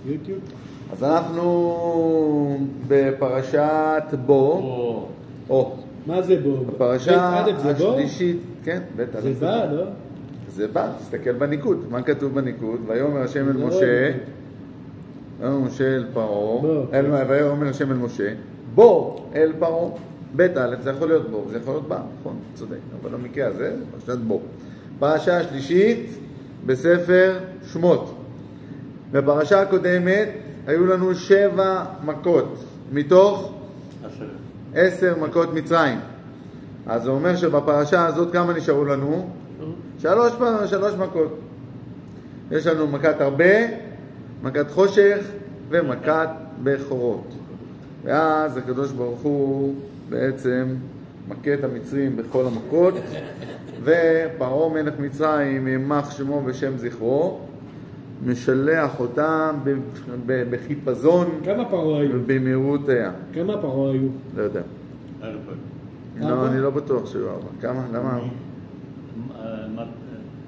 יוטיוב? אז אנחנו בפרשת בו. מה זה בו? בפרשה השלישית, כן, בית א' זה בא, לא? זה בא, תסתכל בניקוד. מה כתוב בניקוד? ויאמר השם אל משה, ויאמר משה אל פרעה, ויאמר השם אל משה, בוא אל פרעה. בית א' זה יכול להיות בו, זה יכול להיות בא, נכון, צודק, אבל במקרה הזה זה פרשת בו. פרשה השלישית בספר שמות. בפרשה הקודמת היו לנו 7 מכות מתוך 10 מכות מצרים. אז זה אומר שבפרשה הזאת כמה נשארו לנו? 3 מכות. יש לנו מכת הרבה, מכת חושך ומכת בכורות. ואז הקדוש ברוך הוא בעצם מכה את המצרים בכל המכות, ופרעה מלך מצרים יימח שמו ושם זכרו, משלח אותם בחיפזון. כמה פרעה היו? במהירות היה. כמה פרעה היו? לא יודע. 4. לא, אני לא בטוח שהיו 4. כמה? למה?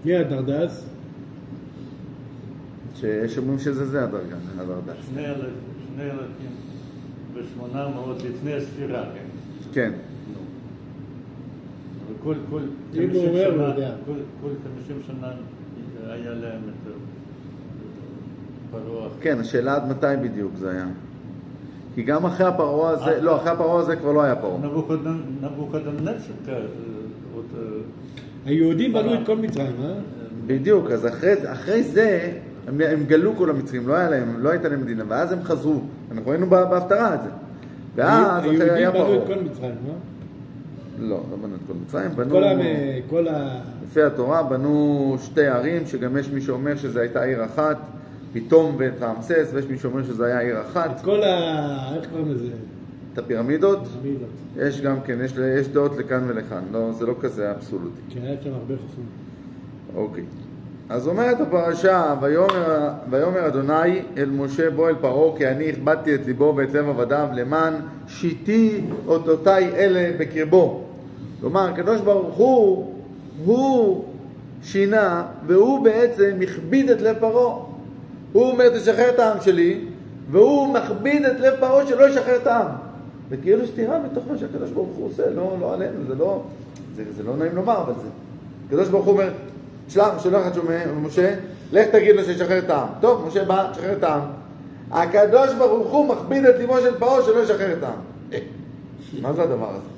מי הדרדס? שיש אומרים שזה הדרגה, הדרדס. 2,800 לפני הספירה, כן? כן. כל 50 שנה היה להם את פרעה. כן, השאלה עד מתי בדיוק זה היה. כי גם אחרי הפרעה הזה, לא, אחרי הפרעה הזה כבר לא היה פרעה. נבוכדנצר. היהודים בנו את כל מצרים, אה? בדיוק, אז אחרי זה הם גלו כל המצרים, לא הייתה להם מדינה, ואז הם חזרו. אנחנו היינו בהפטרה את זה. ואז אחרי היה פרעה. היהודים בנו את כל מצרים, אה? לא בנו את כל מצרים, בנו... לפי התורה בנו 2 ערים, שגם יש מי שאומר שזה הייתה עיר אחת, פתאום ואת רעמסס, ויש מי שאומר שזה היה עיר אחת. את איך קוראים לזה? את הפירמידות? יש גם כן, יש דעות לכאן ולכאן, לא, זה לא כזה אבסולוטי. כן, היה שם הרבה חוכמה. אוקיי. אז אומרת הפרשה, ויאמר אדוני אל משה בוא אל פרעה, כי אני הכבדתי את ליבו ואת לב עבדיו למען שיתי אותותיי אלה בקרבו. כלומר, הקדוש ברוך הוא שינה, והוא בעצם מכביד את לב פרעה. הוא אומר תשחרר את העם שלי, והוא מכביד את לב פרעה שלא ישחרר את העם. וכאילו סתירה בתוך מה שהקדוש ברוך הוא עושה, לא עלינו, זה לא נעים לומר, אבל זה. הקדוש ברוך הוא אומר, שולח את משה, לך תגיד לו שישחרר את העם. טוב, משה בא, תשחרר את העם. הקדוש ברוך הוא מכביד את ליבו של פרעה שלא ישחרר את העם. מה זה הדבר הזה?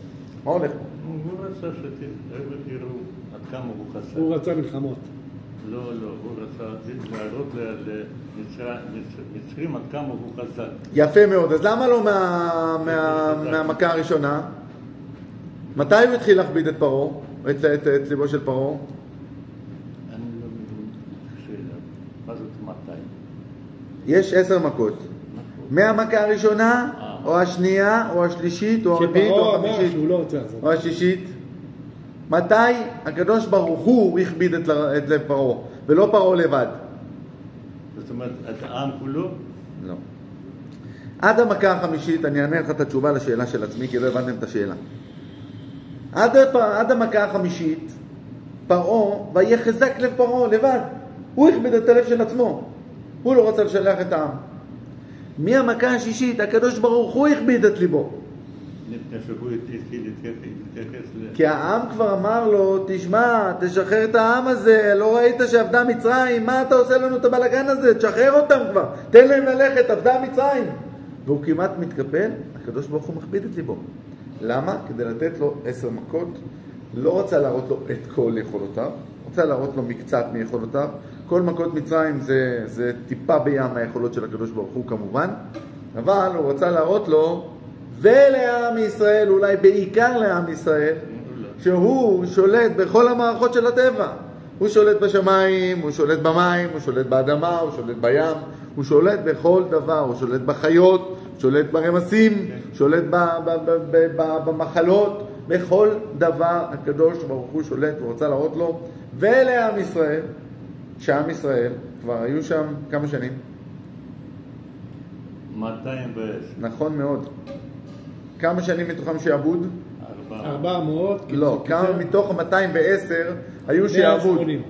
מה הולך פה? הוא רצה שתראו עד כמה הוא חסר. הוא רצה מלחמות. לא, הוא רצה להראות למצרים עד כמה הוא חזק. יפה מאוד, אז למה לא מהמכה הראשונה? מתי הוא התחיל להכביד את פרעה? את ליבו של פרעה? אני לא מבין שאלה. מה זאת מתי? יש 10 מכות. מהמכה הראשונה, או השנייה, או השלישית, או הרביעית, או החמישית, או השישית. מתי הקדוש ברוך הוא הכביד את לב פרעה, ולא פרעה לבד? זאת אומרת, את העם כולו? לא. עד המכה החמישית, אני אענה לך את התשובה לשאלה של עצמי, כי לא הבנתם את השאלה. עד המכה החמישית, פרעה, ויהיה חזק לב פרעה לבד. הוא הכביד את הלב של עצמו. הוא לא רצה לשלח את העם. מהמכה השישית, הקדוש ברוך הוא הכביד את ליבו. כי העם כבר אמר לו, תשמע, תשחרר את העם הזה, לא ראית שעבדה מצרים, מה אתה עושה לנו את הבלגן הזה? תשחרר אותם כבר, תן להם ללכת, עבדה מצרים. והוא כמעט מתקפל, הקדוש ברוך הוא מכביד את ליבו. למה? כדי לתת לו 10 מכות, לא רצה להראות לו את כל יכולותיו, רוצה להראות לו מקצת מיכולותיו. כל מכות מצרים זה טיפה בים היכולות של הקדוש ברוך הוא כמובן, אבל הוא רצה להראות לו ולעם ישראל, אולי בעיקר לעם ישראל, שהוא שולט בכל המערכות של הטבע. הוא שולט בשמיים, הוא שולט במים, הוא שולט באדמה, הוא שולט בים, הוא שולט בכל דבר, הוא שולט בחיות, הוא שולט ברמסים, שולט במחלות, בכל דבר הקדוש ברוך הוא שולט. הוא רוצה להראות לו ולעם ישראל, שעם ישראל כבר היו שם כמה שנים? 210. נכון מאוד. כמה שנים מתוכם שעבוד? 400. לא, כמה מתוך 210 היו שעבוד? 70.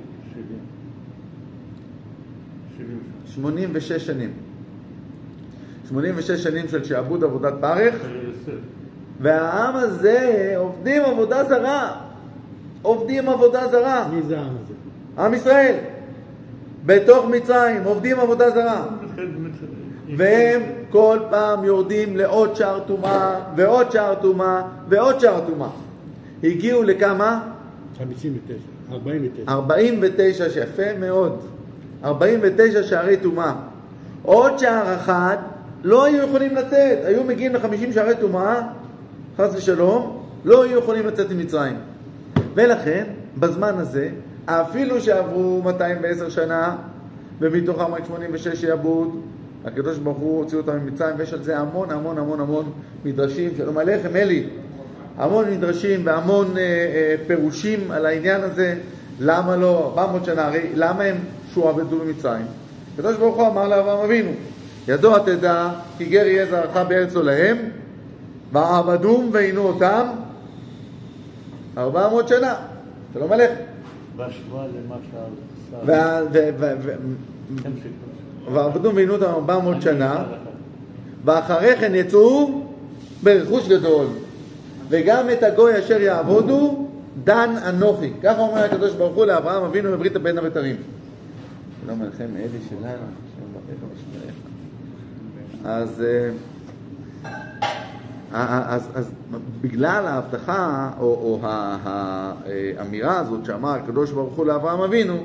86 שנים. 86 שנים של שעבוד עבודת פרך, והעם הזה עובדים עבודה זרה. עובדים עבודה זרה. מי זה העם הזה? עם ישראל. בתוך מצרים עובדים עבודה זרה. והם כל פעם יורדים לעוד שער טומאה, ועוד שער טומאה, ועוד שער טומאה. הגיעו לכמה? 59, 49. 49, יפה מאוד. 49 שערי טומאה. עוד שער אחד לא היו יכולים לצאת. היו מגיעים ל50 שערי טומאה, חס ושלום, לא היו יכולים לצאת ממצרים. ולכן, בזמן הזה, אפילו שעברו 210 שנה, ומתוכם רק 86 יעבוד, הקדוש ברוך הוא הוציא אותם ממצרים, ויש על זה המון המון המון המון מדרשים. שלום עליכם, אלי. המון מדרשים והמון פירושים על העניין הזה. למה לא? 400 שנה, הרי למה הם שועבדו במצרים? הקדוש ברוך הוא אמר לאברהם אבינו, ידוע תדע כי גר יהיה זרעך בארץ עולהם, ועבדום ועינו אותם 400 שנה. שלום עליכם. בהשוואה למה ועבדום ועינו אותם 400 שנה, ואחרי כן יצאו ברכוש גדול. וגם את הגוי אשר יעבודו דן אנוכי. ככה אומר הקדוש ברוך הוא לאברהם אבינו בברית בין הבתרים. שלום עליכם, אלי שלנו. אז בגלל ההבטחה או האמירה הזאת שאמר הקדוש ברוך הוא לאברהם אבינו,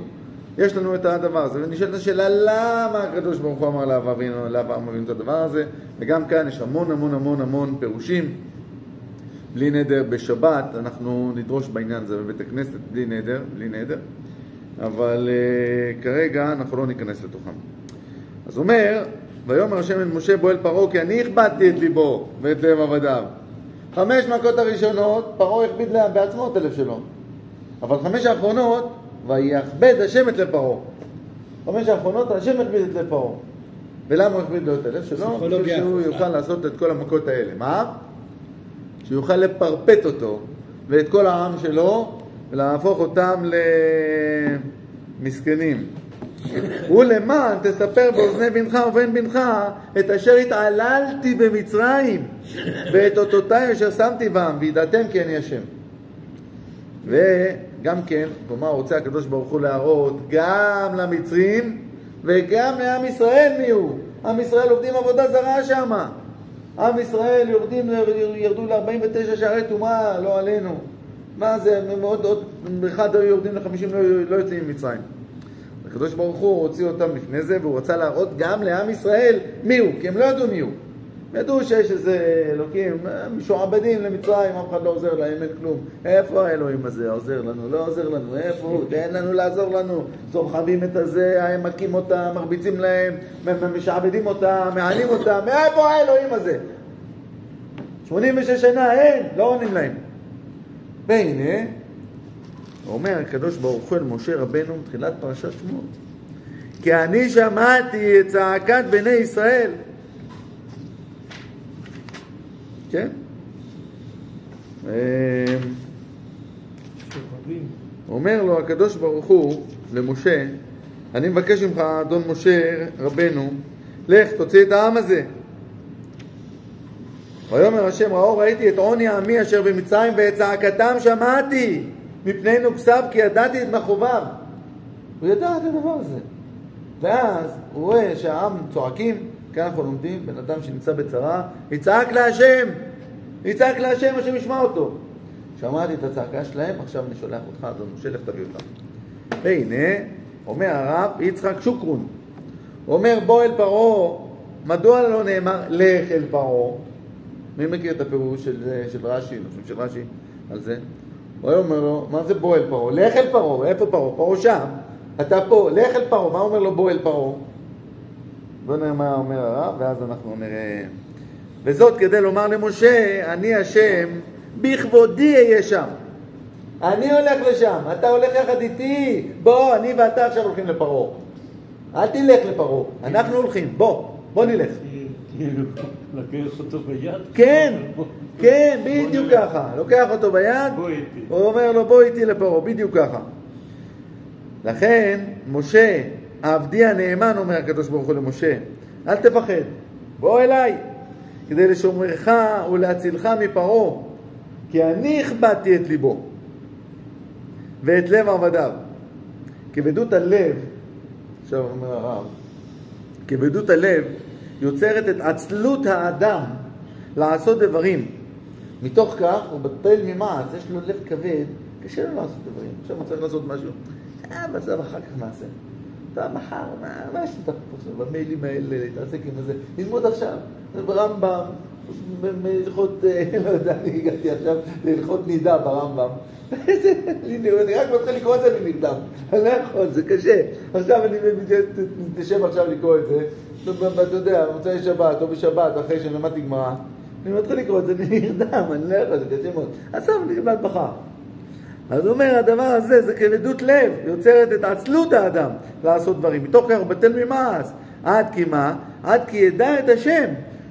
יש לנו את הדבר הזה. ונשאלת השאלה למה הקדוש ברוך הוא אמר לאברהם אבינו את הדבר הזה. וגם כאן יש המון המון המון המון פירושים. בלי נדר בשבת, אנחנו נדרוש בעניין הזה בבית הכנסת, בלי נדר, אבל כרגע אנחנו לא ניכנס לתוכם. אז אומר, ויאמר השם אל משה בוא אל פרעה, כי אני הכבדתי את ליבו ואת לב עבדיו. 5 מכות הראשונות, פרעה הכביד בעצמו את הלב שלו. אבל 5 האחרונות, ויכבד השם את לב פרעה. 5 האחרונות, השם הכביד את לב פרעה. ולמה הוא הכביד לו את הלב שלו? בשביל שהוא יוכל לעשות את כל המכות האלה. מה? שיוכל לפרפט אותו ואת כל העם שלו ולהפוך אותם למסכנים. ולמען תספר באוזני בנך ובן בנך את אשר התעללתי במצרים ואת אותותיי אשר שמתי בם, וידעתם כי אני השם. וגם כן, כלומר רוצה הקדוש ברוך הוא להראות גם למצרים וגם לעם ישראל מי הוא. עם ישראל עובדים עבודה זרה שמה. עם ישראל ירדו ל-49 שערי טומאה, לא עלינו. מה זה? עוד אחד יורדים ל-50 לא יוצאים ממצרים. הקדוש ברוך הוא הוציא אותם לפני זה, והוא רצה להראות גם לעם ישראל מי הוא, כי הם לא ידעו מי הוא. הם ידעו שיש איזה אלוקים, משועבדים למצרים, אף אחד לא עוזר להם, אין כלום. איפה האלוהים הזה עוזר לנו? לא עוזר לנו, איפה הוא? תן לנו לעזור לנו. סוחבים את הזה, הם מכים אותם, מרביצים להם, משעבדים אותם, מעלים אותם. איפה האלוהים הזה? 86 שנה, אין, לא עונים להם. והנה, אומר הקדוש ברוך הוא אל משה רבנו בתחילת פרשת שמות, כי אני שמעתי את צעקת בני ישראל. כן? אומר לו הקדוש ברוך הוא למשה, אני מבקש ממך אדון משה רבנו, לך תוציא את העם הזה. ויאמר השם ראיתי את עוני עמי אשר במצרים ואת צעקתם שמעתי מפני נוגסיו כי ידעתי את מכאוביו. הוא ידע את הדבר הזה. ואז הוא רואה שהעם צועקים, כאן אנחנו לומדים, בן אדם שנמצא בצרה, יצעק להשם, השם ישמע אותו. שמעתי את הצעקה שלהם, עכשיו אני שולח אותך אדון משה, לך תביא אותם. והנה, אומר הרב יצחק שוקרון, הוא אומר בוא אל פרעה, מדוע לא נאמר לך אל פרעה? מי מכיר את הפירוש של רש"י, של רש"י על זה? הוא אומר לו, מה זה בוא אל פרעה? לך אל פרעה, איפה פרעה? פרעה שם, אתה פה, לך אל פרעה. מה אומר לו בוא אל פרעה? בוא נראה מה אומר הרב, ואז אנחנו נראה. וזאת כדי לומר למשה, אני השם, בכבודי אהיה שם. אני הולך לשם, אתה הולך יחד איתי. בוא, אני ואתה עכשיו הולכים לפרעה. אל תלך לפרעה, אנחנו הולכים, בוא נלך. לקח אותו ביד? כן, בדיוק ככה. לוקח אותו ביד, הוא אומר לו בוא איתי לפרעה, בדיוק ככה. לכן משה עבדי הנאמן, אומר הקדוש ברוך הוא למשה, אל תפחד, בוא אליי, כדי לשומרך ולהצילך מפרעה, כי אני הכבדתי את ליבו ואת לב עבדיו. כבדות הלב, עכשיו אומר הרב, כבדות הלב יוצרת את עצלות האדם לעשות דברים. מתוך כך הוא בטל ממעש, יש לו לב כבד, קשה לו לעשות דברים. עכשיו הוא צריך לעשות משהו, בסדר, אחר כך נעשה. אתה מחר, מה יש לך עכשיו במיילים האלה, להתעסק עם זה, ללמוד עכשיו, ברמב"ם, בהלכות, לא יודע, אני הגעתי עכשיו להלכות נידה ברמב"ם. אני רק מתחיל לקרוא את זה, אני נרדם. אני לא יכול, זה קשה. עכשיו אני מתיישב עכשיו לקרוא את זה, אתה יודע, במוצאי שבת או בשבת, אחרי שלמדתי גמרא, אני מתחיל לקרוא את זה, אני נרדם, אני לא יכול, זה קשה מאוד. עכשיו אני נלמד מחר. אז הוא אומר, הדבר הזה זה כבדות לב, יוצרת את עצלות האדם לעשות דברים. מתוך כך הוא בטל ממעש. עד כי מה? עד כי ידע את השם,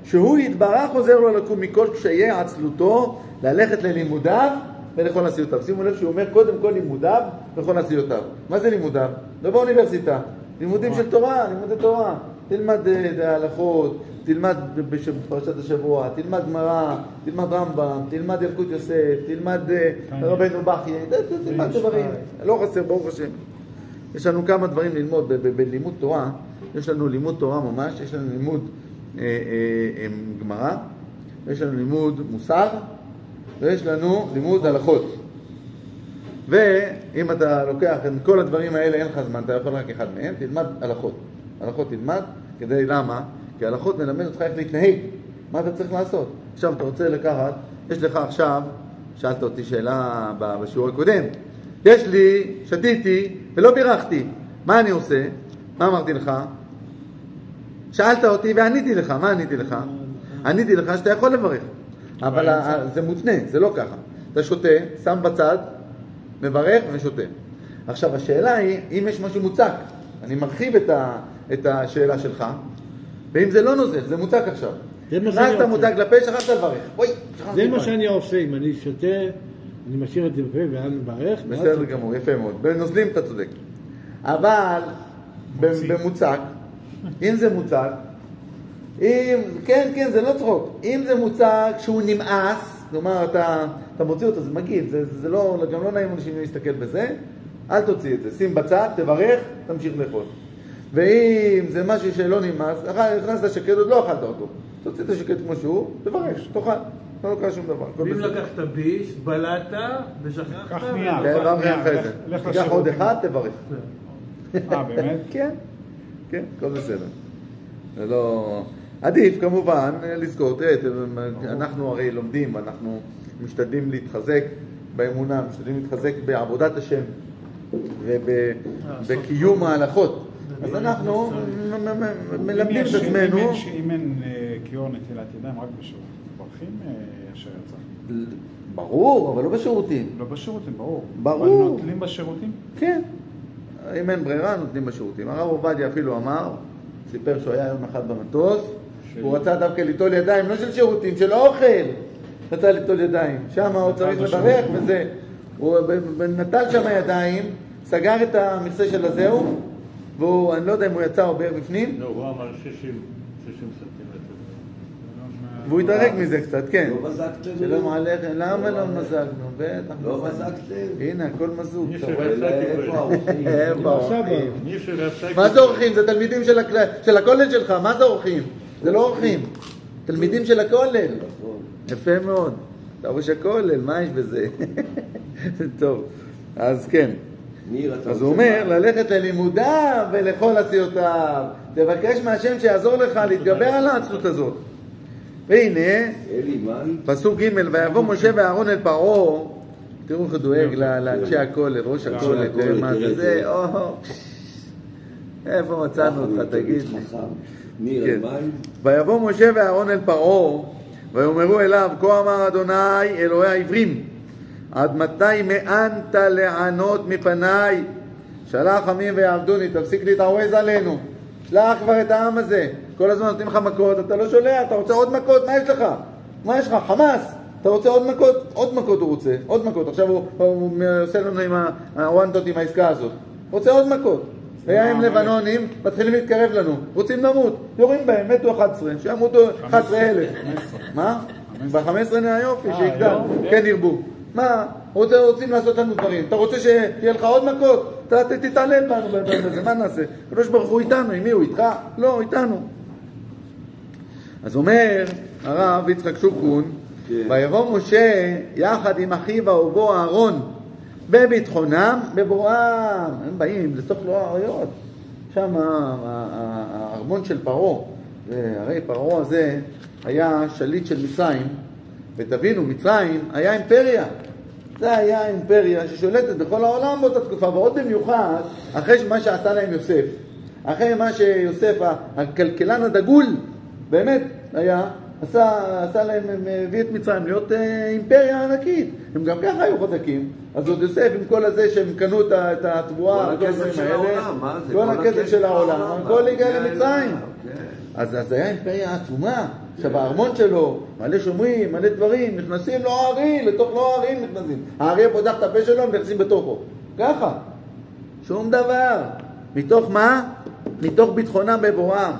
שהוא יתברך עוזר לו לקום מכל קשיי עצלותו, ללכת ללימודיו ולכל עשיותיו. שימו לב שהוא אומר קודם כל לימודיו ולכל עשיותיו. מה זה לימודיו? לא באוניברסיטה. לימודים של תורה, לימודי תורה. תלמד הלכות, תלמד בפרשת השבוע, תלמד גמרא, תלמד רמב"ם, תלמד ילקוט יוסף, תלמד רבנו בכייה, תלמד דברים. לא חסר, ברוך השם. יש לנו כמה דברים ללמוד בלימוד תורה. יש לנו לימוד תורה ממש, יש לנו לימוד גמרא, יש לנו לימוד מוסר, ויש לנו לימוד הלכות. ואם אתה לוקח את כל הדברים האלה, אין לך זמן, אתה יכול רק אחד מהם, תלמד הלכות. הלכות תלמד, כדי למה? כי הלכות מלמד אותך איך להתנהג. מה אתה צריך לעשות? עכשיו אתה רוצה לקחת, יש לך עכשיו, שאלת אותי שאלה בשיעור הקודם, יש לי, שתיתי ולא בירכתי, מה אני עושה? מה אמרתי לך? שאלת אותי ועניתי לך, מה עניתי לך? עניתי לך שאתה יכול לברך, אבל זה מותנה, זה לא ככה. אתה שותה, שם בצד, מברך ושותה. עכשיו השאלה היא, אם יש משהו מוצק, אני מרחיב את השאלה שלך, ואם זה לא נוזל, זה מוצק עכשיו. נכנסת מוצק לפה, שכחת לברך. זה מה שאני עושה, אם אני שותה, אני משאיר את זה בפה ואני מברך. בסדר גמור, יפה מאוד. בנוזלים אתה צודק. אבל במוצק, אם זה מוצק, כן, זה לא צחוק. אם זה מוצק שהוא נמאס, כלומר אתה מוציא אותו, זה מגעיל, זה לא, גם לא נעים אנשים להסתכל בזה, אל תוציא את זה. שים בצד, תברך, תמשיך לאכול. ואם זה משהו שלא נמאס, הכנסת שקד, עוד לא אכלת אותו. תוציא את השקד כמו שהוא, תברך, תאכל. לא קרה שום דבר. ואם לקחת ביס, בלעת ושכחת, קח מיד. תיקח עוד אחד, תברך. באמת? כן, כל בסדר. זה לא... עדיף כמובן לזכור, תראה, אנחנו הרי לומדים, אנחנו משתדלים להתחזק באמונה, משתדלים להתחזק בעבודת השם ובקיום ההלכות. אז אנחנו מלמדים את עצמנו. אם אין קיור נטילת ידיים רק בשירות, ברכים אשר יצא. ברור, אבל לא בשירותים. לא בשירותים, ברור. ברור. אבל נוטלים בשירותים? כן. אם אין ברירה, נותנים בשירותים. הרב עובדיה אפילו אמר, סיפר שהוא היה יום אחד במטוס, הוא רצה דווקא ליטול ידיים, לא של שירותים, של אוכל. רצה ליטול ידיים. שם הוא צריך לברך וזה. הוא נטל שם ידיים, סגר את המכסה של הזהו, והוא, אני לא יודע אם הוא יצא או בער בפנים. לא, הוא אמר 60 סנטימטר. והוא התרחק מזה קצת, כן. לא מזגתם? שלום עליכם, למה לא מזגנו? בטח. לא מזגתם? הנה, הכל מזוג. איפה האורחים? איפה האורחים? מה מה זה אורחים? זה תלמידים של הכולל שלך, מה זה אורחים? זה לא אורחים. תלמידים של הכולל. יפה מאוד. אתה ראש הכולל, מה יש בזה? טוב, אז כן. אז הוא אומר, ללכת ללימודיו ולכל עשיותיו. תבקש מהשם שיעזור לך להתגבר על העצלות הזאת. והנה, פסוק ג' ויבוא משה ואהרון אל פרעה. תראו איך הוא דואג לאנשי הכולל, ראש הכולל, תראה מה זה, איפה מצאנו אותך, תגיד לי. ויבוא משה ואהרון אל פרעה, ויאמרו אליו, כה אמר אדוני אלוהי העברים, עד מתי מאנת לענות מפניי? שלח עמים ויעבדוני, תפסיק להתערוז עלינו, שלח כבר את העם הזה. כל הזמן נותנים לך מכות, אתה לא שולח, אתה רוצה עוד מכות, מה יש לך? מה יש לך? חמאס, אתה רוצה עוד מכות? עוד מכות הוא רוצה, עוד מכות. עכשיו הוא עושה לנו עם הוואנטות עם העסקה הזאת. רוצה עוד מכות. היה עם לבנונים, מתחילים להתקרב לנו, רוצים למות, יורים בהם, מתו 11, שימותו 11,000. מה? ב-15 היופי, שיגדל, כן ירבו. מה? רוצים לעשות לנו דברים, אתה רוצה שיהיה לך עוד מכות? אתה תתעלל בנו בזה, מה נעשה? הקדוש ברוך הוא איתנו, עם מי הוא איתך? לא, איתנו. אז אומר הרב יצחק שוקרון, ויבוא משה יחד עם אחיו אהובו אהרון בביטחונם בבואם. הם באים לתוך לא האריות, שם הארמון של פרעה, הרי פרעה הזה היה שליט של מצרים, ותבינו, מצרים היה אימפריה, זה היה אימפריה ששולטת בכל העולם באותה תקופה, ועוד במיוחד אחרי מה שעשה להם יוסף, אחרי מה שיוסף הכלכלן הדגול באמת היה, עשה להם, הביא את מצרים להיות אימפריה ענקית. הם גם ככה היו חזקים. אז עוד יוסף עם כל הזה שהם קנו את התבואה, כל הכסף של העולם, מה זה? כל הכסף של העולם, הכל הגיע למצרים. אז זה היה אימפריה עצומה. עכשיו הארמון שלו, מלא שומרים, מלא דברים, נכנסים לו הארי, לתוך לא הארי נכנסים. הארי פותח את הפה שלו, נכנסים בתוכו. ככה. שום דבר. מתוך מה? מתוך ביטחונם בבואם.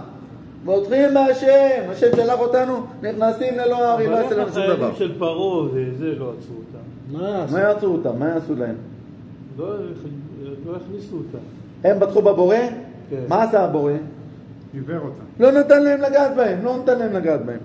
והולכים בהשם, השם שלח אותנו, נכנסים ללא הארי, לא עשה לנו שום דבר. אבל החיילים של פרעה וזה לא עצרו אותם. מה יעצרו אותם? מה יעשו להם? לא הכניסו אותם. הם בטחו בבורא? כן. מה עשה הבורא? עיוור אותם. לא נתן להם לגעת בהם, לא נתן להם לגעת בהם.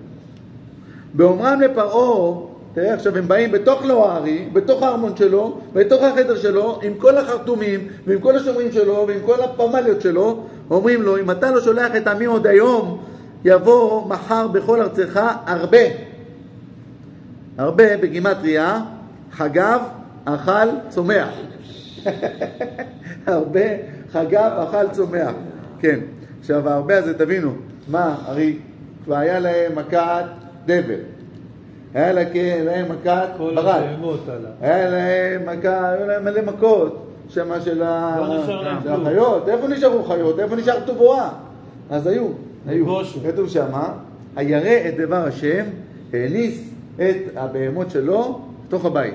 באומרם לפרעה, תראה עכשיו הם באים בתוך לא הארי, בתוך הארמון שלו, בתוך החדר שלו, עם כל החרטומים, ועם כל השומרים שלו, ועם כל הפמליות שלו, אומרים לו, אם אתה לא שולח את עמי עוד היום, יבוא מחר בכל ארצך הרבה. הרבה בגימטריה, חגב, אכל, צומח. הרבה, חגב, אכל, צומח. כן. עכשיו הרבה הזה תבינו, מה? הרי כבר היה להם מכת דבר. היה להם מכת ברד. היה להם מכת, היו להם מלא מכות. שמה של החיות. איפה נשארו חיות? איפה נשאר תבואה? אז היו. כתוב שמה, הירא את דבר השם, העניס את הבהמות שלו בתוך הבית.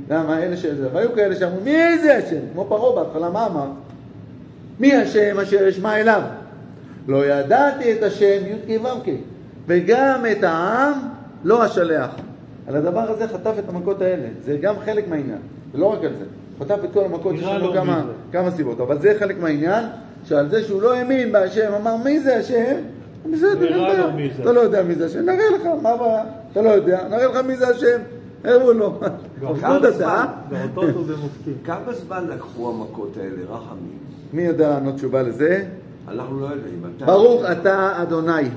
למה? אלה שזה. והיו כאלה שאמרו, מי זה השם? כמו פרעה בהתחלה, מה אמר? מי השם אשר אשמע אליו? לא ידעתי את השם י' כ' וגם את העם לא אשלח. על הדבר הזה חטף את המכות האלה. זה גם חלק מהעניין. זה לא רק על זה. חטף את כל המכות, יש לנו כמה סיבות. אבל זה חלק מהעניין, שעל זה שהוא לא האמין בהשם, אמר מי זה השם? אתה לא יודע מי זה השם. נראה לך, מה הבעיה? אתה לא יודע. נראה לך מי זה השם. הראו לו. כמה זמן לקחו המכות האלה, רחמים? מי יודע לענות תשובה לזה? אנחנו לא יודעים. ברוך אתה אדוני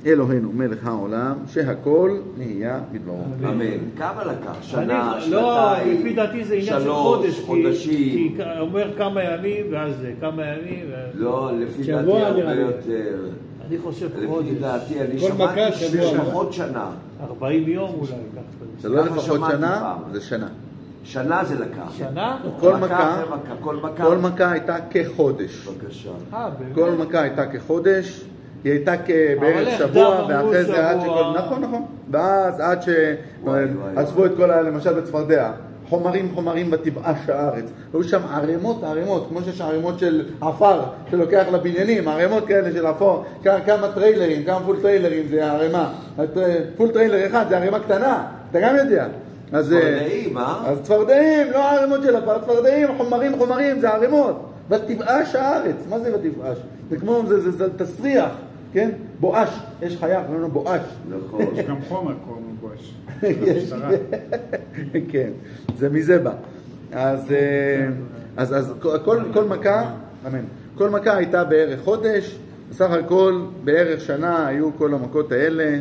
אלוהינו מלך העולם שהכל נהיה בדברו. אמן. כמה לקח? שנה, לא, לפי דעתי זה עניין של חודש. חודשים. כי אומר כמה ימים ואז כמה ימים. לא, לפי דעתי הרבה יותר. אני חושב חודש. לפי דעתי, אני שמעתי לפחות שנה. 40 יום אולי. זה לא לפחות שנה, זה שנה. שנה זה לקח. שנה? כל מכה הייתה כחודש. בבקשה. כל מכה הייתה כחודש, היא הייתה בערך שבוע, ואחרי זה עד שכל... נכון. ואז עד שעזבו את כל ה... למשל בצפרדע, חומרים בתבעה הארץ. היו שם ערימות, כמו שיש ערימות של עפר שלוקח לבניינים, ערימות כאלה של עפר, כמה טריילרים, כמה פול טריילרים זה ערימה. פול טריילר אחד זה ערימה קטנה, אתה גם יודע. צפרדעים, אז צפרדעים, לא הערימות של הפר, צפרדעים, חומרים, זה הערימות. בתבאש הארץ, מה זה בתבאש? זה כמו, זה תסריח, כן? בואש, יש חיה, קוראים לו בואש. נכון. יש גם חומר, קוראים לו בואש. כן, זה מזה בא. אז כל מכה, אמן, כל מכה הייתה בערך חודש, בסך הכל בערך שנה היו כל המכות האלה.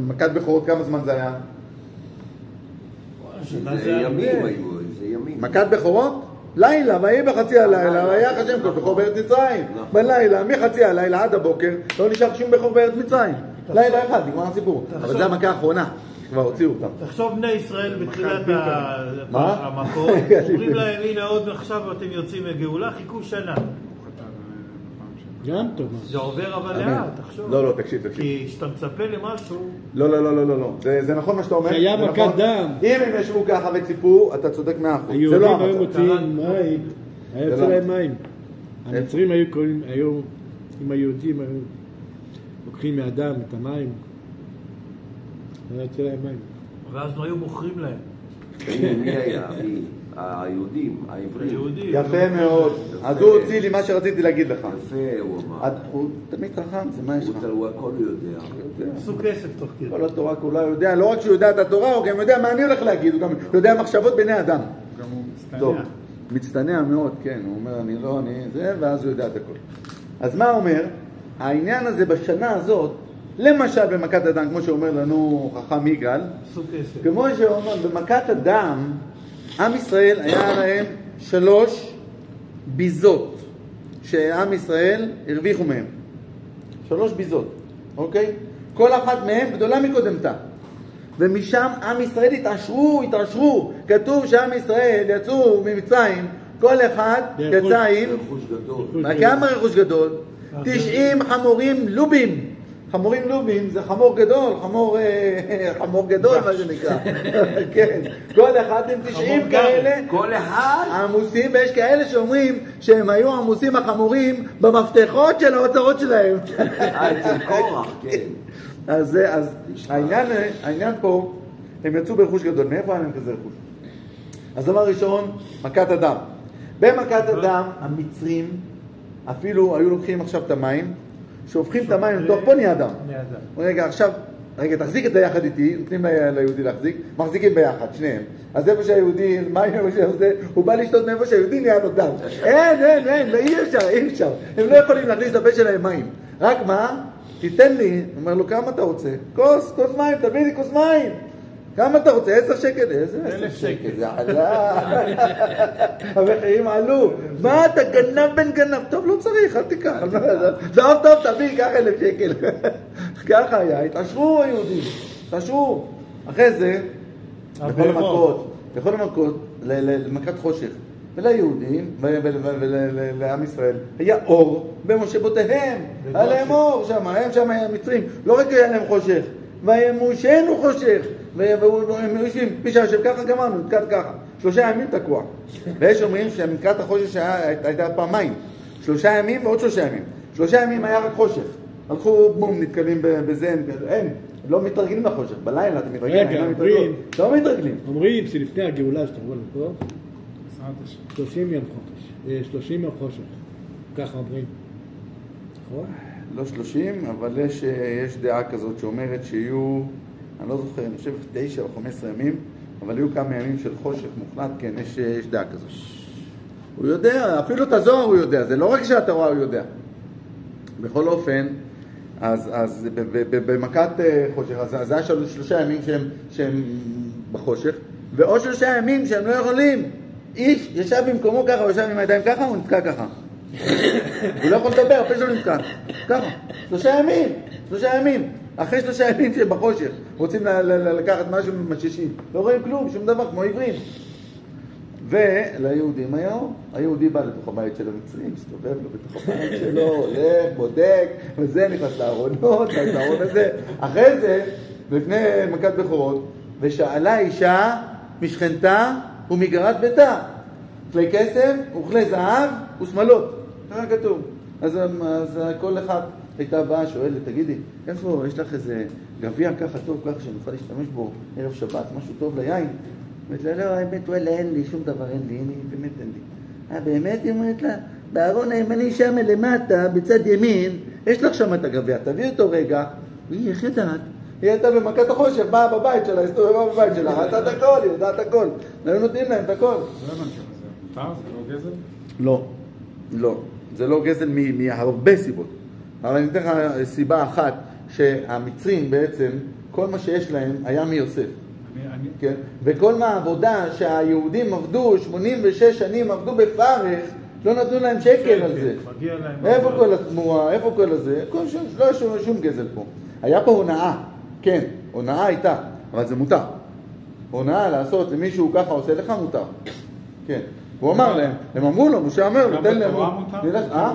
מכת בכורות, כמה זמן זה היה? זה ימים היו, זה ימים. מכת בכורות? לילה, ויהי בחצי הלילה, והיה השם כל בכור בארץ מצרים. בלילה, מחצי הלילה עד הבוקר, לא נשאר שום בכור בארץ מצרים. לילה אחד, נגמר הסיפור. אבל זה המכה האחרונה, כבר הוציאו אותם. תחשוב בני ישראל בתחילת המכות, אומרים להם, הנה עוד עכשיו אתם יוצאים מגאולה, חיכו שנה. גם טוב. זה עובר אבל לאט, תחשוב. לא, תקשיב. כי כשאתה מצפה למשהו... לא. זה נכון מה שאתה אומר. שהיה מכת דם. אם הם ישבו ככה וציפו, אתה צודק 100%. היהודים היו מוציאים מים. היה יוצא להם מים. המצרים היו, עם היהודים, היו לוקחים מאדם את המים, היה יוצא להם מים. ואז לא היו מוכרים להם. מי היה? היהודים, העברים. יפה מאוד. אז הוא הוציא לי מה שרציתי להגיד לך. יפה, הוא אמר. הוא תמיד חכם, זה מה יש לך? הוא הכל יודע. עשו כסף תוך כדי. כל התורה כולה יודע, לא רק שהוא יודע את התורה, הוא גם יודע מה אני הולך להגיד, הוא גם יודע מחשבות בני אדם. גם הוא מצטנע. טוב, מצטנע מאוד, כן, הוא אומר אני לא, אני זה, ואז הוא יודע את הכל. אז מה אומר? העניין הזה בשנה הזאת, למשל במכת הדם, כמו שאומר לנו חכם יגאל, עשו כסף. כמו שאומר, במכת הדם, עם ישראל היה להם 3 ביזות שעם ישראל הרוויחו מהם. 3 ביזות, אוקיי? כל אחת מהם גדולה מקודמתה. ומשם עם ישראל התעשרו. כתוב שעם ישראל יצאו ממצרים, כל אחד יצא עם רכוש גדול. כמה רכוש גדול? 90 חמורים לובים. חמורים לובים זה חמור גדול, חמור גדול מה שנקרא. כן, כל אחד עם 90 כאלה. כל אחד? עמוסים, ויש כאלה שאומרים שהם היו עמוסים החמורים במפתחות של האוצרות שלהם. אצל קורח, כן. אז העניין פה, הם יצאו ברכוש גדול. מאיפה היה להם כזה רכוש? אז דבר ראשון, מכת הדם. במכת הדם, המצרים אפילו היו לוקחים עכשיו את המים, שהופכים את המים לתוך פה נהיה אדם. רגע, תחזיק את היחד איתי, נותנים ליהודי להחזיק, מחזיקים ביחד, שניהם. אז איפה שהיהודי, מים איפה שעושה, הוא בא לשתות מאיפה שהיהודי נהיה לו דם. אין, אי אפשר. הם לא יכולים להכניס לפה שלהם מים. רק מה? תיתן לי, אומר לו, כמה אתה רוצה? כוס מים, תביא לי כוס מים. כמה אתה רוצה? 10 שקל? איזה 10 שקל? זה עלה. המחירים עלו. מה אתה גנב בן גנב? טוב, לא צריך, אל תיקח. טוב, תביא, קח 1,000 שקל. ככה היה, התעשרו היהודים, התעשרו. אחרי זה, בכל המכות, למכת חושך, וליהודים, ולעם ישראל, היה אור במושבותיהם. היה להם אור שם, הם שם מצרים. לא רק היה להם חושך, וימושנו חושך. והם יושבים, מי שיושב ככה גמרנו, נתקעת ככה. 3 ימים תקוע. ויש אומרים שמקרת החושך הייתה פעמיים. 3 ימים ועוד 3 ימים. 3 ימים היה רק חושך. הלכו בום, נתקלים בזה, אין, לא מתרגלים לחושך. בלילה אתם מתרגלים, לא מתרגלים. אומרים שלפני הגאולה שתבוא לפה, 30 יום חופש. 30 יום חושך. ככה אומרים. נכון? לא 30, אבל יש דעה כזאת שאומרת שיהיו, אני לא זוכר, אני חושב 9 או 15 ימים, אבל היו כמה ימים של חושך מוחלט, כן, יש דעה כזאת. הוא יודע, אפילו את הזוהר הוא יודע, זה לא רק שהתורה הוא יודע. בכל אופן, אז במכת חושך, אז זה היה 3 ימים שהם בחושך, ועוד 3 ימים שהם לא יכולים. איש ישב במקומו ככה, הוא ישב עם הידיים ככה, הוא נתקע ככה. הוא לא יכול לדבר, הפה שלו נתקע. ככה, 3 ימים. אחרי 3 ימים שהם בחושך, רוצים לקחת משהו ממששים. לא רואים כלום, שום דבר, כמו עיוורים. וליהודים היהודי בא לתוך הבית של המצרים, מסתובב לו בתוך הבית שלו, הולך, בודק, וזה נכנס לארונות, לארון הזה. אחרי זה, לפני מכת בכורות, ושאלה אישה משכנתה ומגרת ביתה, כלי כסף וכלי זהב ושמלות. ככה כתוב. אז כל אחד הייתה באה, שואלת, תגידי, איפה יש לך איזה גביע ככה טוב, ככה שנוכל להשתמש בו ערב שבת, משהו טוב ליין? אומרת לה, לא, האמת, וואלה, אין לי, שום דבר אין לי, באמת אין לי. באמת, היא אומרת לה, בארון הימני שם למטה, בצד ימין, יש לך שם את הגביע, תביא אותו רגע. והיא, איך ידעת? היא הייתה במכת החושך, באה בבית שלה, הסתובבה בבית שלה, ראתה את הכל, היא יודעת הכל. היו נותנים להם את הכל. זה לא מותר, זה לא גזל? לא. זה לא גזל מהרבה סיבות. אבל אני אתן לך סיבה אחת, שהמצרים בעצם, כל מה שיש להם היה מיוסף. כן? וכל מהעבודה שהיהודים עבדו, 86 שנים עבדו בפרך, לא נתנו להם שקל על זה. איפה כל התמורה, איפה כל הזה? לא יש שום גזל פה. היה פה הונאה, כן, הונאה הייתה, אבל זה מותר. הונאה לעשות למישהו ככה עושה לך מותר. כן. הוא אמר להם, הם אמרו לו, משה אמר לו, גם תן להם. בתורה מותר?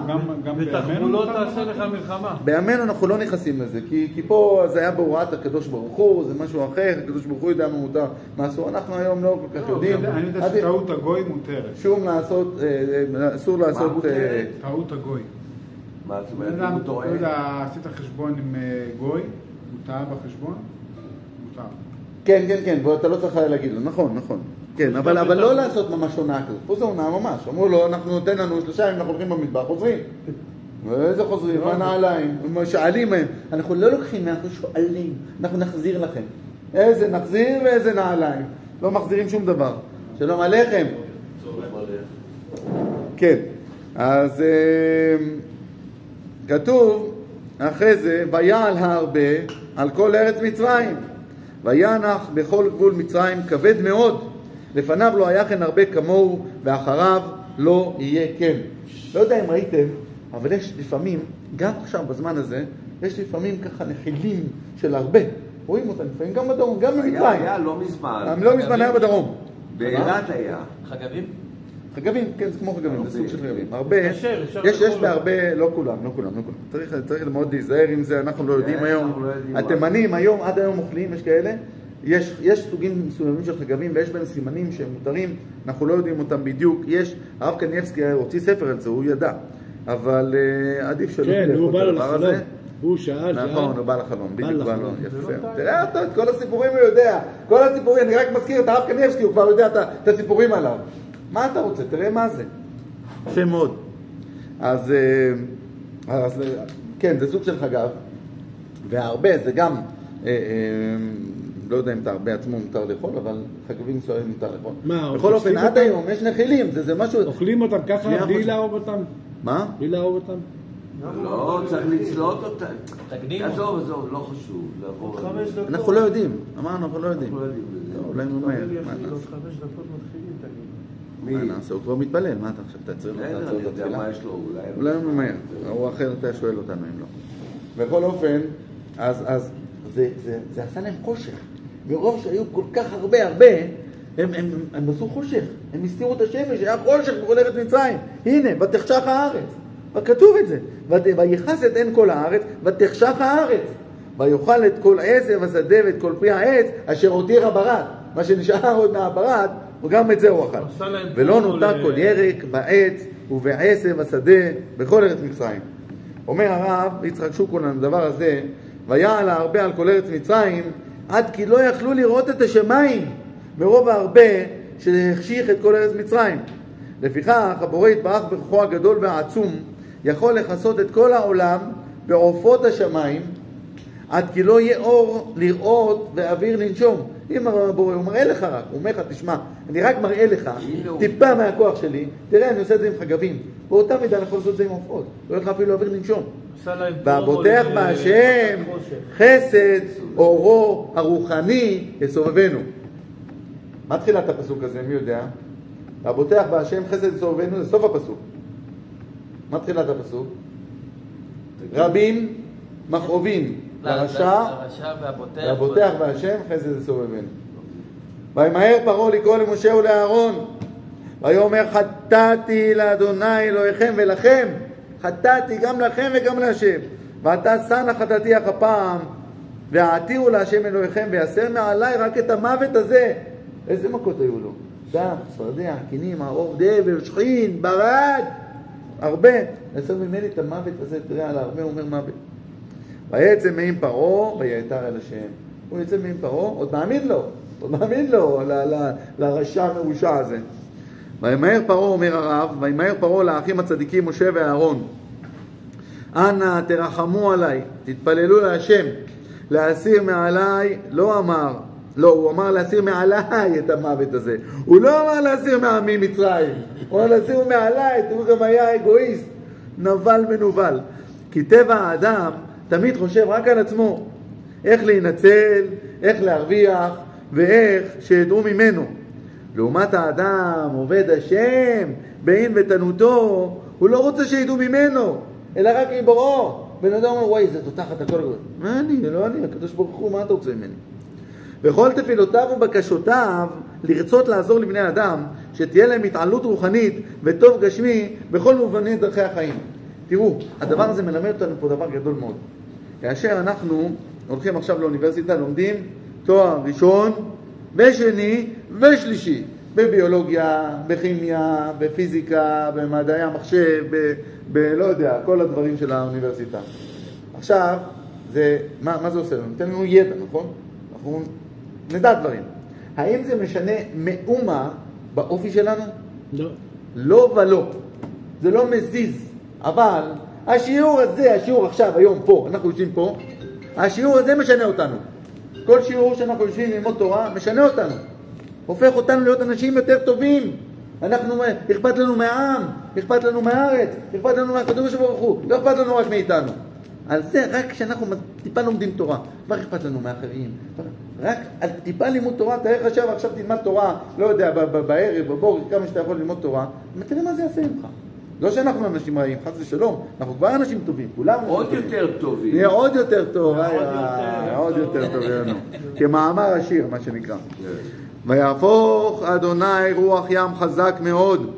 גם בימינו בתחבולות מותר? תעשה לך מלחמה. בימינו אנחנו לא נכנסים לזה, כי פה זה היה בהוראת הקדוש ברוך הוא, זה משהו אחר, הקדוש ברוך הוא יודע מה מותר, מה אסור, אנחנו היום לא כל כך יודעים. אני יודע שטעות הגוי מותרת. שום לעשות, אסור לעשות... טעות הגוי. מה זאת אומרת? הוא טועה. לא יודע, עשית חשבון עם גוי, הוא טעה בחשבון? מותר. כן, ואתה לא צריך להגיד לו, נכון. כן, אבל לא לעשות ממש הונאה כזאת, פה זה הונאה ממש. אמרו לו, אנחנו נותן לנו 3 ימים, אנחנו הולכים במטבח, חוזרים. ואיזה חוזרים? מה נעליים? שואלים מהם. אנחנו לא לוקחים, אנחנו שואלים, אנחנו נחזיר לכם. איזה נחזיר ואיזה נעליים. לא מחזירים שום דבר. שלום עליכם. כן, אז כתוב אחרי זה, ויעל הרבה על כל ארץ מצרים. וינח בכל גבול מצרים כבד מאוד. לפניו לא היה כן הרבה כמוהו, ואחריו לא יהיה כן. לא יודע אם ראיתם, אבל יש לפעמים, גם עכשיו בזמן הזה, יש לפעמים ככה נחילים של הרבה. רואים אותם לפעמים, גם בדרום, גם במצרים. היה לא מזמן. לא מזמן היה בדרום. באילת היה. חגבים, כן, זה כמו חגבים, זה סוג של חגבים. הרבה, יש בהרבה, לא כולם. צריך מאוד להיזהר עם זה, אנחנו לא יודעים היום. התימנים היום, עד היום אוכלים, יש כאלה. יש סוגים מסוימים של חגבים ויש בהם סימנים שהם מותרים, אנחנו לא יודעים אותם בדיוק. יש, הרב קניבסקי הוציא ספר על זה, הוא ידע, אבל עדיף שלא. כן, הוא בא לו לחלום, הוא שאל. נכון, הוא בא לחלום, בדיוק בא לו, יפה. תראה אותו, את כל הסיפורים הוא יודע, כל הסיפורים, אני רק מזכיר את הרב קניבסקי, הוא כבר יודע את הסיפורים עליו. מה אתה רוצה? תראה מה זה. יפה מאוד. אז כן, זה סוג של חגב, והרבה זה גם, לא יודע אם את הרבה עצמו מותר לאכול, אבל חגבים מסוימים מותר לאכול. בכל אופן, עד היום יש נחילים, זה משהו... אוכלים אותם ככה בלי להרוג אותם? מה? בלי להרוג אותם? לא, צריך לצלות אותם. עזוב, לא חשוב. אנחנו לא יודעים, אמרנו, אנחנו לא יודעים. אולי נאמר, עוד 5 דקות מתחילים, תגיד. מה נעשה? הוא כבר מתפלל, מה אתה עכשיו? תעצר לו, אני יודע מה יש לו, אולי הוא נאמר, הוא אחר אתה שואל אותנו אם לא. בכל אופן, אז זה עשה להם חושך. מרוב שהיו כל כך הרבה, הם עשו חושך. הם הסתירו את השמש, היה חושך בכל ארץ מצרים. הנה, ותחשך הארץ. וכתוב את זה. ויחס את עין כל הארץ, ותחשך הארץ. ויאכל את כל עשב השדה ואת כל פרי העץ, אשר הותיר הברד. מה שנשאר עוד מהברד, וגם את זה הוא אכל. ולא נותר כל ירק בעץ ובעשב השדה בכל ארץ מצרים. אומר הרב יצחק שוקון על הדבר הזה, ויעל הרבה על כל ארץ מצרים, עד כי לא יכלו לראות את השמיים, מרוב הרבה שהחשיך את כל ארץ מצרים. לפיכך, הבורא יתברך בכוחו הגדול והעצום, יכול לכסות את כל העולם בעופות השמיים, עד כי לא יהיה אור לראות ואוויר לנשום. אם הבורא, הוא מראה לך רק, הוא אומר לך, תשמע, אני רק מראה לך, טיפה מהכוח שלי, תראה, אני עושה את זה עם חגבים. באותה מידה אני יכול לעשות את זה עם עופות, לא יהיה לך אפילו אוויר לנשום. והבוטח בהשם חסד אורו הרוחני יסובבנו. מה תחילת הפסוק הזה? מי יודע? והבוטח בהשם חסד יסובבנו, זה סוף הפסוק. מה תחילת הפסוק? רבים מכאובים לרשע והבוטח בהשם חסד יסובבנו. וימהר פרעה לקרוא למשה ולאהרון, ויאמר חטאתי לאדוני אלוהיכם ולכם, חטאתי גם לכם וגם להשם, ואתה שנא חטאתי אך הפעם, והעתירו להשם אלוהיכם, ויסר מעלי רק את המוות הזה. איזה מכות היו לו? דם, צפרדע, קינים, ערוב דבר, שכין, ברד, הרבה. יסר ממני את המוות הזה, תראה על הרבה, הוא אומר מוות. ויצא מעם פרעה ויעתר אל השם. הוא יצא מעם פרעה, עוד מאמין לו, לרשע המרושע הזה. וימהר פרעה, אומר הרב, וימהר פרעה לאחים הצדיקים משה ואהרון, אנא תרחמו עליי, תתפללו להשם, להסיר מעליי, הוא אמר להסיר מעליי את המוות הזה, הוא לא אמר להסיר מעמי מצרים, הוא אמר להסיר מעליי. תראו, גם היה אגואיסט, נבל מנובל, כי טבע האדם תמיד חושב רק על עצמו, איך להינצל, איך להרוויח ואיך שידעו ממנו. לעומת האדם עובד השם בעין ותנותו, הוא לא רוצה שידעו ממנו אלא רק מבוראו. בן אדם אומר, וואי, זה תותחת הכל גדול. מה אני? לא אני, הקדוש ברוך הוא, מה אתה רוצה ממני? וכל תפילותיו ובקשותיו לרצות לעזור לבני אדם שתהיה להם התעלות רוחנית וטוב גשמי בכל מובני דרכי החיים. תראו, הדבר הזה מלמד אותנו פה דבר גדול מאוד. כאשר אנחנו הולכים עכשיו לאוניברסיטה, לומדים תואר ראשון ושני ושלישי, בביולוגיה, בכימיה, בפיזיקה, במדעי המחשב, לא יודע, כל הדברים של האוניברסיטה. עכשיו, מה זה עושה לנו? נותן לנו ידע, נכון? אנחנו נדע דברים. האם זה משנה מאומה באופי שלנו? לא. לא ולא. זה לא מזיז. אבל השיעור הזה, השיעור עכשיו, היום פה, אנחנו יושבים פה, השיעור הזה משנה אותנו. כל שיעור שאנחנו יושבים ללמוד תורה משנה אותנו. הופך אותנו להיות אנשים יותר טובים. אכפת לנו מהעם, אכפת לנו מהארץ, אכפת לנו מהקדוש ברוך הוא, לא אכפת לנו רק מאיתנו. על זה, רק כשאנחנו טיפה לומדים תורה, כבר אכפת לנו מאחרים. רק על טיפה לימוד תורה, תאר עכשיו, עכשיו תלמד תורה, לא יודע, בערב, בבוקר, כמה שאתה יכול ללמוד תורה, תראה מה זה יעשה ממך. לא שאנחנו אנשים רעים, חס ושלום, אנחנו כבר אנשים טובים, כולם עוד יותר טובים. נהיה עוד יותר טוב, עוד יותר טוב, כמאמר השיר, מה שנקרא. ויהפוך אדוני רוח ים חזק מאוד,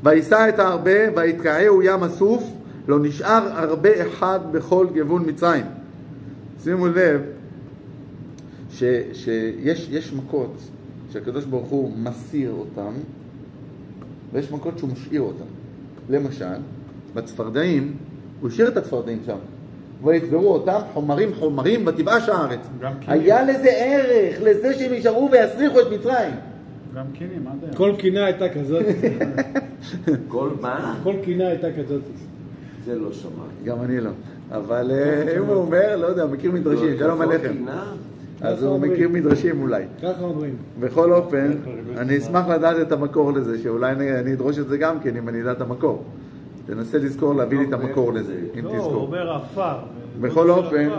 וישא את הרבה, ויתקעהו ים הסוף, לא נשאר הרבה אחד בכל גבול מצרים. שימו לב שיש מכות שהקדוש ברוך הוא מסיר אותם, ויש מכות שהוא משאיר אותם. למשל, בצפרדעים, הוא השאיר את הצפרדעים שם, ויצברו אותם חומרים ותבאש הארץ. היה לזה ערך, לזה שהם ישארו ויסריחו את מצרים. גם קינים, מה זה? כל קינה הייתה כזאת. כל מה? כל קינה הייתה כזאת. זה לא שמעתי. גם אני לא. אבל אם הוא אומר, לא יודע, הוא מכיר מדרשים, שלום עליכם. אז הוא מכיר מדרשים אולי. ככה אומרים. בכל אופן, אני אשמח לדעת את המקור לזה, שאולי אני אדרוש את זה גם כן, אם אני אדע את המקור. תנסה לזכור להביא לי את המקור לזה, אם תזכור. לא, הוא אומר אפר. בכל אופן,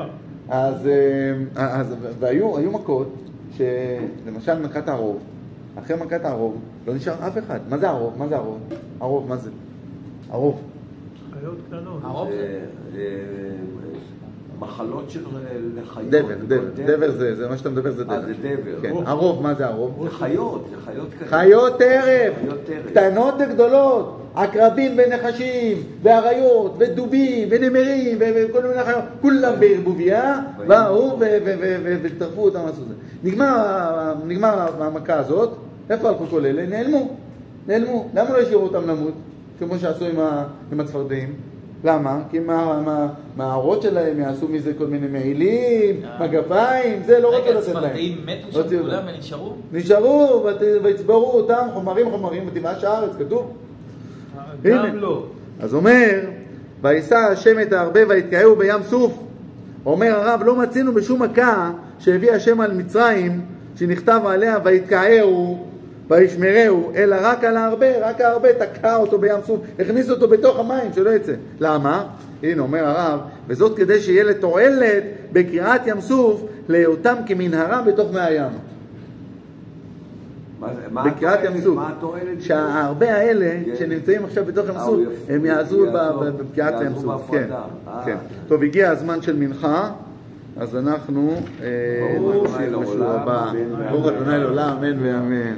והיו מכות, שלמשל מכת הערוב, אחרי מכת הערוב, לא נשאר אף אחד. מה זה הערוב? מה זה הערוב? הערוב, מה זה? הערוב. חיות קטנות. הרוב זה מחלות של לחיות. דבר זה מה שאתה מדבר, זה דבר. זה דבר. כן, הרוב, מה זה הרוב? זה חיות, זה חיות כאלה. חיות טרף, קטנות וגדולות, עקרבים ונחשים, ואריות, ודובים, ונמרים, וכל מיני חיות, כולם בערבוביה, באו וטרפו אותם לעשות זה. נגמר המכה הזאת, איפה הלכו כל אלה? נעלמו. למה לא השאירו אותם למות? כמו שעשו עם הצפרדעים. למה? כי מהערות שלהם יעשו מזה כל מיני מעילים, מגפיים, זה לא רוצה לתת להם. הצפרדעים מתו שם כולם ונשארו? נשארו ויצברו אותם חומרים ותבאש הארץ, כתוב. גם לא. אז אומר, וישא השם את הרבה ויתקעהו בים סוף. אומר הרב, לא מצינו בשום מכה שהביא השם על מצרים, שנכתב עליה ויתקעהו וישמרהו, אלא רק על הרבה, תקע אותו בים סוף, הכניס אותו בתוך המים, שלא יצא. למה? הנה אומר הרב, וזאת כדי שיהיה לתועלת בקריעת ים סוף, להיותם כמנהרה בתוך מי הים. בקריעת ים סוף. שההרבה האלה שנמצאים עכשיו בתוך ים סוף, הם יעזרו בקריעת ים סוף. כן. טוב, הגיע הזמן של מנחה. אז אנחנו נמשיך בשיעור הבא. ברוך ה' לעולם, אמן ואמן.